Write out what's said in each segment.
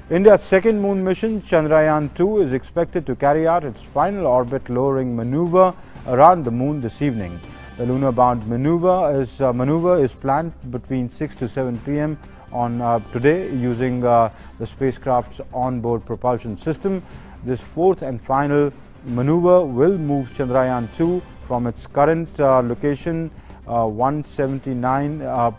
India's second moon mission, Chandrayaan-2, is expected to carry out its final orbit lowering maneuver around the moon this evening. The lunar-bound maneuver is planned between 6 to 7 p.m. on today using the spacecraft's onboard propulsion system. This fourth and final maneuver will move Chandrayaan-2 from its current location 179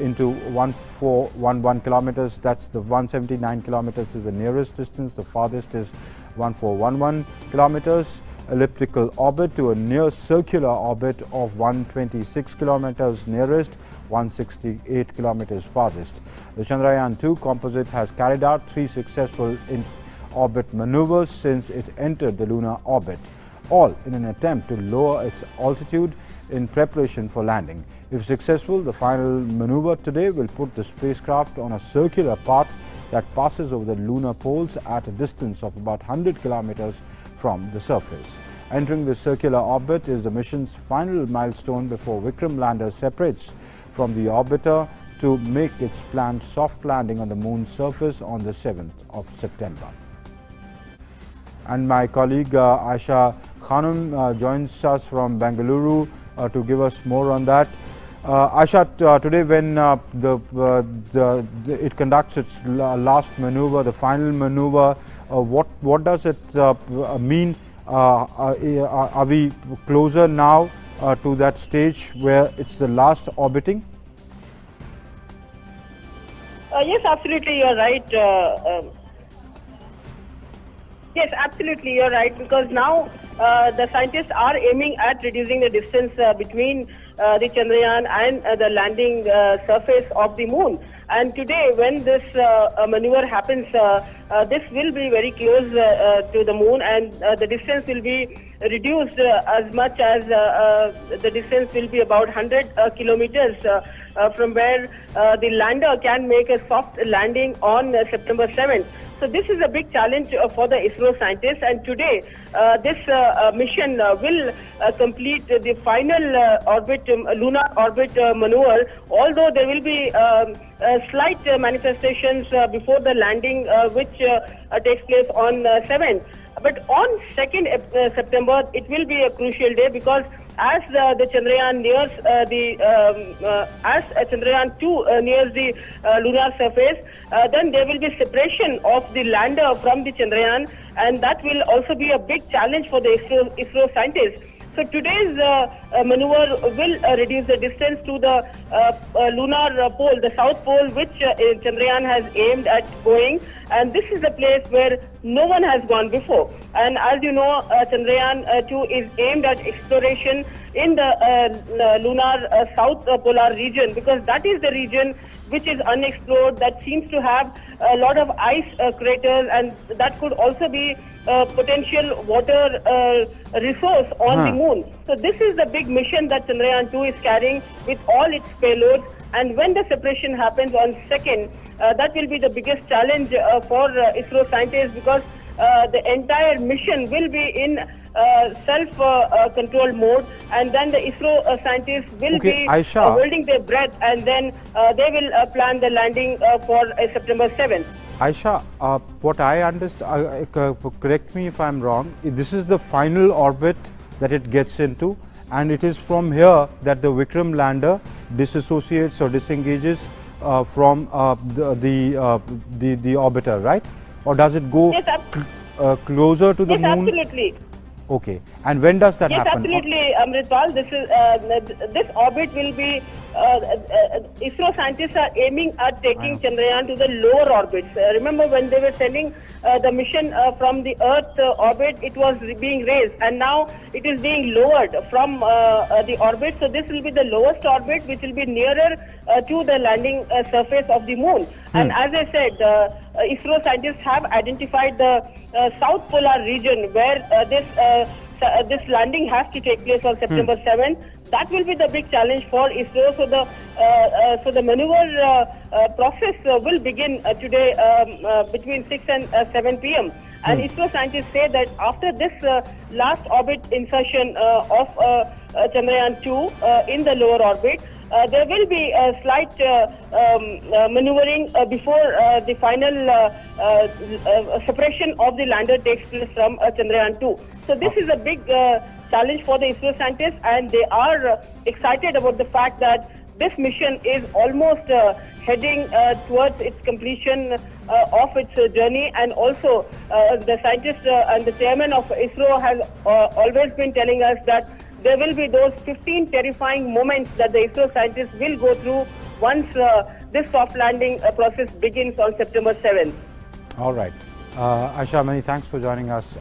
into 1411 kilometers. That's the 179 kilometers is the nearest distance. The farthest is 1411 kilometers. Elliptical orbit to a near circular orbit of 126 kilometers nearest, 168 kilometers farthest. The Chandrayaan-2 composite has carried out 3 successful in-orbit maneuvers since it entered the lunar orbit, all in an attempt to lower its altitude in preparation for landing. If successful, the final maneuver today will put the spacecraft on a circular path that passes over the lunar poles at a distance of about 100 kilometers from the surface. Entering the circular orbit is the mission's final milestone before Vikram lander separates from the orbiter to make its planned soft landing on the moon's surface on the 7th of September. And my colleague Aisha Khanum joins us from Bengaluru to give us more on that. Aisha, today when it conducts its last maneuver, the final maneuver, what does it mean? Are we closer now to that stage where it's the last orbiting? Yes, absolutely, you're right. Yes, absolutely, you're right, because now the scientists are aiming at reducing the distance between the Chandrayaan and the landing surface of the moon. And today, when this maneuver happens, this will be very close to the moon, and the distance will be reduced as much as the distance will be about 100 kilometers from where the lander can make a soft landing on September 7th. So this is a big challenge for the ISRO scientists, and today this mission will complete the final orbit, lunar orbit maneuver, although there will be slight manifestations before the landing which takes place on 7th. But on 2nd September, it will be a crucial day, because as the Chandrayaan nears as Chandrayaan-2 nears the lunar surface, then there will be separation of the lander from the Chandrayaan, and that will also be a big challenge for the ISRO scientists. So today's maneuver will reduce the distance to the lunar pole, the south pole, which Chandrayaan has aimed at going, and this is a place where no one has gone before. And as you know, Chandrayaan-2 is aimed at exploration in the lunar south polar region, because that is the region which is unexplored, that seems to have a lot of ice craters, and that could also be potential water resource on the moon. So this is the big mission that Chandrayaan-2 is carrying with all its payloads, and when the separation happens on 2nd, that will be the biggest challenge for ISRO scientists, because the entire mission will be in self-control mode, and then the ISRO scientists will be holding their breath, and then they will plan the landing for September 7th. Aisha, what I understand, correct me if I'm wrong, this is the final orbit that it gets into, and it is from here that the Vikram lander disassociates or disengages from the orbiter, right? Or does it go closer to the moon? Yes, absolutely. Okay, and when does that happen? Yes, absolutely, Amritpal. This orbit will be. ISRO scientists are aiming at taking Chandrayaan to the lower orbits. Remember, when they were sending the mission from the Earth orbit, it was being raised, and now it is being lowered from the orbit. So this will be the lowest orbit, which will be nearer to the landing surface of the moon. And as I said, ISRO scientists have identified the south polar region where this landing has to take place on September 7th. That will be the big challenge for ISRO. So the maneuver process will begin today between 6 and 7 p.m. And ISRO scientists say that after this last orbit insertion of Chandrayaan-2 in the lower orbit, there will be a slight maneuvering before the final separation of the lander takes place from Chandrayaan 2. So this is a big challenge for the ISRO scientists, and they are excited about the fact that this mission is almost heading towards its completion of its journey. And also the scientist and the chairman of ISRO has always been telling us that there will be those 15 terrifying moments that the ISRO scientists will go through once this soft landing process begins on September 7th. All right. Asha, many thanks for joining us.